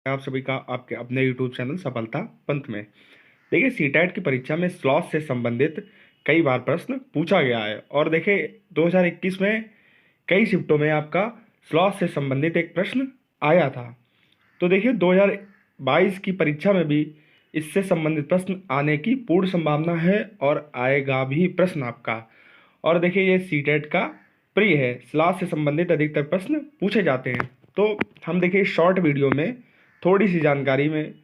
आप सभी का आपके अपने यूट्यूब चैनल सफलता पंथ में। देखिए सीटेट की परीक्षा में स्लॉथ से संबंधित कई बार प्रश्न पूछा गया है और देखिए 2021 में कई शिफ्टों में आपका स्लॉथ से संबंधित एक प्रश्न आया था। तो देखिए 2022 की परीक्षा में भी इससे संबंधित प्रश्न आने की पूर्ण संभावना है और आएगा भी प्रश्न आपका। और देखिए ये सीटेट का प्री है, स्लॉथ से संबंधित अधिकतर प्रश्न पूछे जाते हैं। तो हम देखिए शॉर्ट वीडियो में थोड़ी सी जानकारी में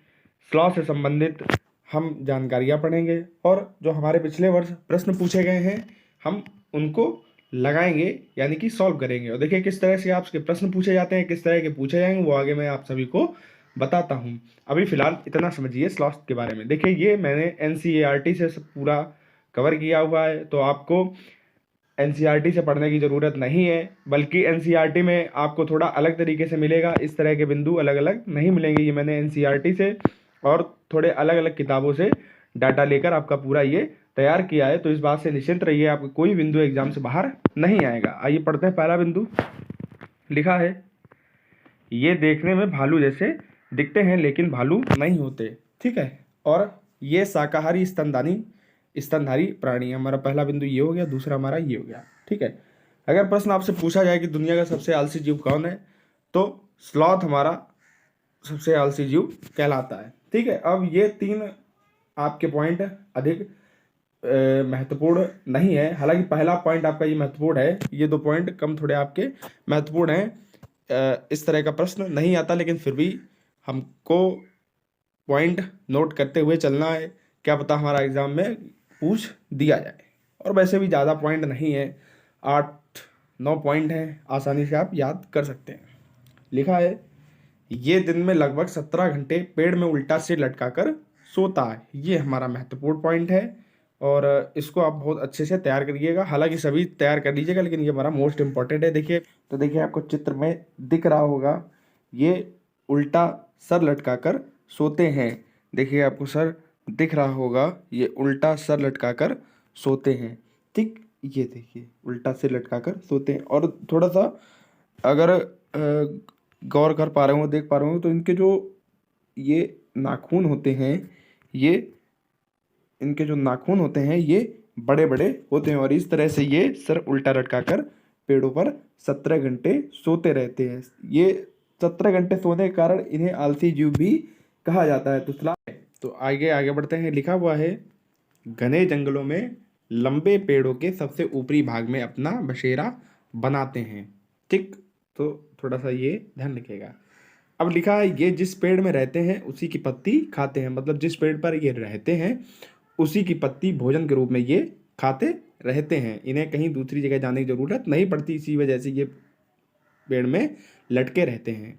स्लॉथ से संबंधित हम जानकारियाँ पढ़ेंगे और जो हमारे पिछले वर्ष प्रश्न पूछे गए हैं हम उनको लगाएंगे यानी कि सॉल्व करेंगे। और देखिए किस तरह से आपके प्रश्न पूछे जाते हैं, किस तरह के पूछे जाएंगे, वो आगे मैं आप सभी को बताता हूँ। अभी फिलहाल इतना समझिए स्लॉथ के बारे में। देखिए ये मैंने एनसीईआरटी से सब पूरा कवर किया हुआ है, तो आपको एनसीईआरटी से पढ़ने की ज़रूरत नहीं है, बल्कि एनसीईआरटी में आपको थोड़ा अलग तरीके से मिलेगा। इस तरह के बिंदु अलग अलग नहीं मिलेंगे। ये मैंने एनसीईआरटी से और थोड़े अलग अलग किताबों से डाटा लेकर आपका पूरा ये तैयार किया है, तो इस बात से निश्चिंत रहिए, आपको कोई बिंदु एग्जाम से बाहर नहीं आएगा। आइए पढ़ते हैं। पहला बिंदु लिखा है, ये देखने में भालू जैसे दिखते हैं लेकिन भालू नहीं होते। ठीक है, और ये शाकाहारी स्तनधारी प्राणी। हमारा पहला बिंदु ये हो गया, दूसरा हमारा ये हो गया। ठीक है, अगर प्रश्न आपसे पूछा जाए कि दुनिया का सबसे आलसी जीव कौन है, तो स्लॉथ हमारा सबसे आलसी जीव कहलाता है। ठीक है, अब ये तीन आपके पॉइंट अधिक महत्वपूर्ण नहीं है, हालांकि पहला पॉइंट आपका ये महत्वपूर्ण है, ये दो पॉइंट कम थोड़े आपके महत्वपूर्ण हैं। इस तरह का प्रश्न नहीं आता, लेकिन फिर भी हमको पॉइंट नोट करते हुए चलना है, क्या पता हमारा एग्जाम में पूछ दिया जाए। और वैसे भी ज़्यादा पॉइंट नहीं है, 8-9 पॉइंट हैं, आसानी से आप याद कर सकते हैं। लिखा है, ये दिन में लगभग 17 घंटे पेड़ में उल्टा सिर लटकाकर सोता है। ये हमारा महत्वपूर्ण पॉइंट है और इसको आप बहुत अच्छे से तैयार करिएगा। हालांकि सभी तैयार कर लीजिएगा, लेकिन ये हमारा मोस्ट इंपॉर्टेंट है। देखिए, तो देखिए आपको चित्र में दिख रहा होगा, ये उल्टा सर लटकाकर सोते हैं। देखिए आपको सर दिख रहा होगा, ये उल्टा सर लटकाकर सोते हैं। ठीक, ये देखिए उल्टा सिर लटकाकर सोते हैं। और थोड़ा सा अगर गौर कर पा रहे हो, देख पा रहे हो, तो इनके जो ये नाखून होते हैं, ये इनके जो नाखून होते हैं ये बड़े बड़े होते हैं और इस तरह से ये सर उल्टा लटकाकर पेड़ों पर 17 घंटे सोते रहते हैं। ये 17 घंटे सोने के कारण इन्हें आलसी जीव भी कहा जाता है। तो आगे आगे बढ़ते हैं। लिखा हुआ है, घने जंगलों में लंबे पेड़ों के सबसे ऊपरी भाग में अपना बसेरा बनाते हैं। ठीक, तो थोड़ा सा ये ध्यान रखिएगा। अब लिखा है, ये जिस पेड़ में रहते हैं उसी की पत्ती खाते हैं। मतलब जिस पेड़ पर ये रहते हैं उसी की पत्ती भोजन के रूप में ये खाते रहते हैं। इन्हें कहीं दूसरी जगह जाने की जरूरत नहीं पड़ती, इसी वजह से ये पेड़ में लटके रहते हैं।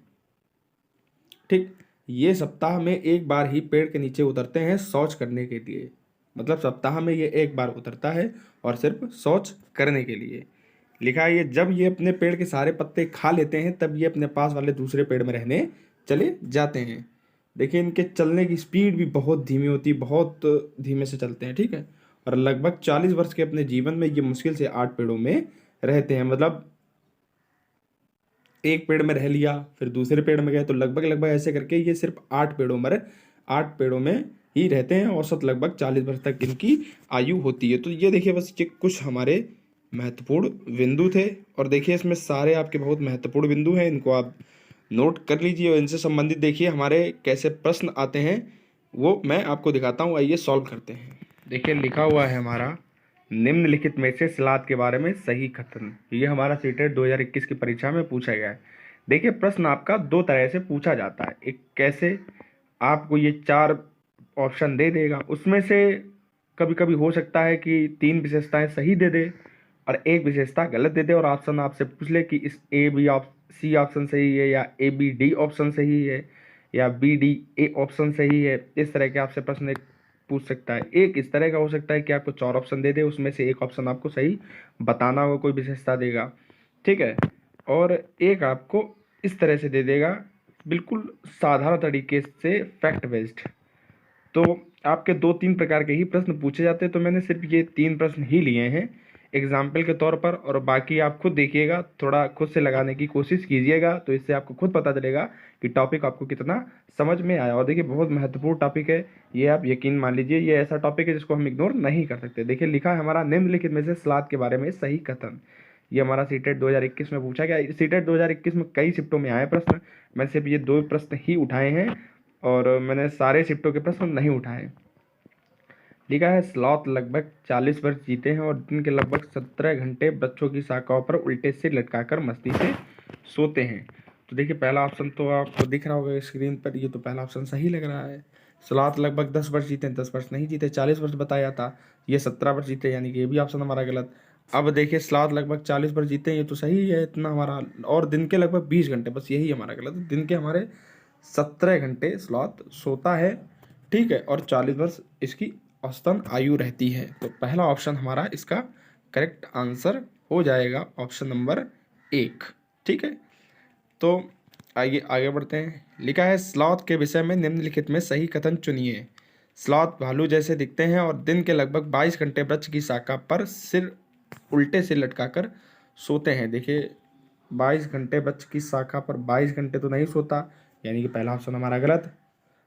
ठीक, ये सप्ताह में एक बार ही पेड़ के नीचे उतरते हैं शौच करने के लिए। मतलब सप्ताह में ये एक बार उतरता है और सिर्फ शौच करने के लिए। लिखा है, ये जब ये अपने पेड़ के सारे पत्ते खा लेते हैं तब ये अपने पास वाले दूसरे पेड़ में रहने चले जाते हैं। देखिए इनके चलने की स्पीड भी बहुत धीमी होती है, बहुत धीमे से चलते हैं। ठीक है, और लगभग 40 वर्ष के अपने जीवन में ये मुश्किल से 8 पेड़ों में रहते हैं। मतलब एक पेड़ में रह लिया, फिर दूसरे पेड़ में गए, तो लगभग लगभग ऐसे करके ये सिर्फ 8 पेड़ों में ही रहते हैं। औसत लगभग 40 वर्ष तक इनकी आयु होती है। तो ये देखिए बस ये कुछ हमारे महत्वपूर्ण बिंदु थे और देखिए इसमें सारे आपके बहुत महत्वपूर्ण बिंदु हैं, इनको आप नोट कर लीजिए और इनसे संबंधित देखिए हमारे कैसे प्रश्न आते हैं वो मैं आपको दिखाता हूँ। आइए सॉल्व करते हैं। देखिए लिखा हुआ है हमारा, निम्नलिखित में से सलाद के बारे में सही कथन। ये हमारा सीटेट 2021 की परीक्षा में पूछा गया है। देखिए प्रश्न आपका दो तरह से पूछा जाता है। एक कैसे, आपको ये 4 ऑप्शन दे देगा, उसमें से कभी कभी हो सकता है कि 3 विशेषताएं सही दे दे और एक विशेषता गलत दे दे और ऑप्शन आपसे पूछ ले कि इस सी ऑप्शन सही है या ए बी डी ऑप्शन सही है या बी डी ए ऑप्शन सही है। इस तरह के आपसे प्रश्न पूछ सकता है। एक इस तरह का हो सकता है कि आपको 4 ऑप्शन दे दे, उसमें से एक ऑप्शन आपको सही बताना होगा, कोई विशेषता देगा। ठीक है, और एक आपको इस तरह से दे देगा, बिल्कुल साधारण तरीके से फैक्ट बेस्ड। तो आपके 2-3 प्रकार के ही प्रश्न पूछे जाते हैं, तो मैंने सिर्फ ये 3 प्रश्न ही लिए हैं। एग्जाम्पल के तौर पर, और बाकी आप खुद देखिएगा, थोड़ा खुद से लगाने की कोशिश कीजिएगा, तो इससे आपको खुद पता चलेगा कि टॉपिक आपको कितना समझ में आया। और देखिए बहुत महत्वपूर्ण टॉपिक है ये, आप यकीन मान लीजिए, ये ऐसा टॉपिक है जिसको हम इग्नोर नहीं कर सकते। देखिए लिखा है हमारा, निम्नलिखित में से सलाद के बारे में सही कथन। ये हमारा सीटेट 2021 में पूछा गया। सीटेट 2021 में कई शिफ्टों में आए प्रश्न, मैं सिर्फ ये 2 प्रश्न ही उठाए हैं और मैंने सारे शिफ्टों के प्रश्न नहीं उठाए। लिखा है स्लॉथ लगभग 40 वर्ष जीते हैं और दिन के लगभग 17 घंटे वृक्षों की शाखाओं पर उल्टे से लटकाकर मस्ती से सोते हैं। तो देखिए पहला ऑप्शन तो आपको दिख रहा होगा स्क्रीन पर, ये तो पहला ऑप्शन सही लग रहा है। स्लॉथ लगभग 10 वर्ष जीते हैं, 10 वर्ष नहीं जीते, 40 वर्ष बताया था, ये 17 वर्ष जीते, यानी कि ये भी ऑप्शन हमारा गलत। अब देखिए स्लॉथ लगभग 40 वर्ष जीते हैं, ये तो सही है इतना हमारा, और दिन के लगभग 20 घंटे, बस यही हमारा गलत। दिन के हमारे 17 घंटे स्लॉथ सोता है, ठीक है, और 40 वर्ष इसकी औसतन आयु रहती है। तो पहला ऑप्शन हमारा इसका करेक्ट आंसर हो जाएगा ऑप्शन नंबर 1, ठीक है। तो आइए आगे बढ़ते हैं। लिखा है स्लॉथ के विषय में निम्नलिखित में सही कथन चुनिए। स्लॉथ भालू जैसे दिखते हैं और दिन के लगभग 22 घंटे वृक्ष की शाखा पर सिर उल्टे से लटकाकर सोते हैं। देखिए 22 घंटे वृक्ष की शाखा पर 22 घंटे तो नहीं सोता, यानी कि पहला ऑप्शन हमारा गलत।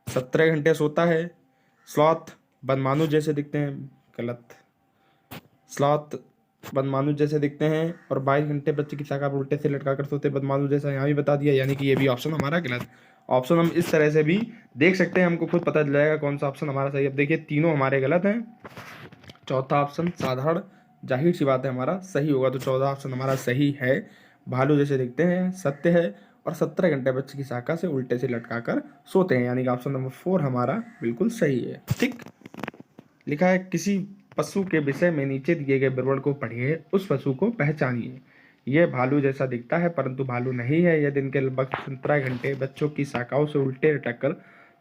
17 घंटे सोता है। स्लॉथ बदमानुस जैसे दिखते हैं, गलत। स्लॉथ बदमानुस जैसे दिखते हैं और 22 घंटे बच्चे की शाखा पर उल्टे से लटका कर सोते, बदमानुस जैसा यहाँ भी बता दिया, यानी कि ये भी ऑप्शन हमारा गलत। ऑप्शन हम इस तरह से भी देख सकते हैं, हमको खुद पता चल जाएगा कौन सा ऑप्शन हमारा सही है। अब देखिए तीनों हमारे गलत हैं। चौथा ऑप्शन साधारण, जाहिर सी बात है हमारा सही होगा, तो 14 ऑप्शन हमारा सही है। भालू जैसे दिखते हैं सत्य है, और 17 घंटे बच्चे की शाखा से उल्टे से लटका कर सोते हैं, यानी कि ऑप्शन नंबर 4 हमारा बिल्कुल सही है, ठीक। लिखा है किसी पशु के विषय में नीचे दिए गए विवरण को पढ़िए, उस पशु को पहचानिए। यह भालू जैसा दिखता है परंतु भालू नहीं है। यह दिन के लगभग 17 घंटे बच्चों की शाखाओं से उल्टे लटक कर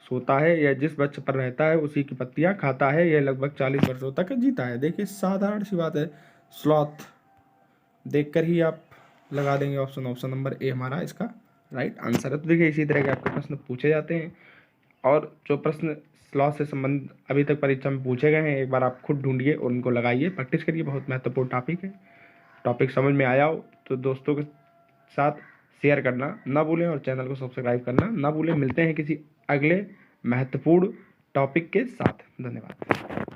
सोता है। यह जिस वृक्ष पर रहता है उसी की पत्तियां खाता है। यह लगभग 40 वर्षों तक जीता है। देखिए साधारण सी बात है, स्लॉथ देखकर ही आप लगा देंगे ऑप्शन। ऑप्शन नंबर ए हमारा इसका राइट आंसर है। तो देखिए इसी तरह के आपके प्रश्न पूछे जाते हैं, और जो प्रश्न स्लॉथ से संबंधित अभी तक परीक्षा में पूछे गए हैं, एक बार आप खुद ढूंढिए और उनको लगाइए, प्रैक्टिस करिए। बहुत महत्वपूर्ण टॉपिक है। टॉपिक समझ में आया हो तो दोस्तों के साथ शेयर करना ना भूलें और चैनल को सब्सक्राइब करना ना भूलें। मिलते हैं किसी अगले महत्वपूर्ण टॉपिक के साथ। धन्यवाद।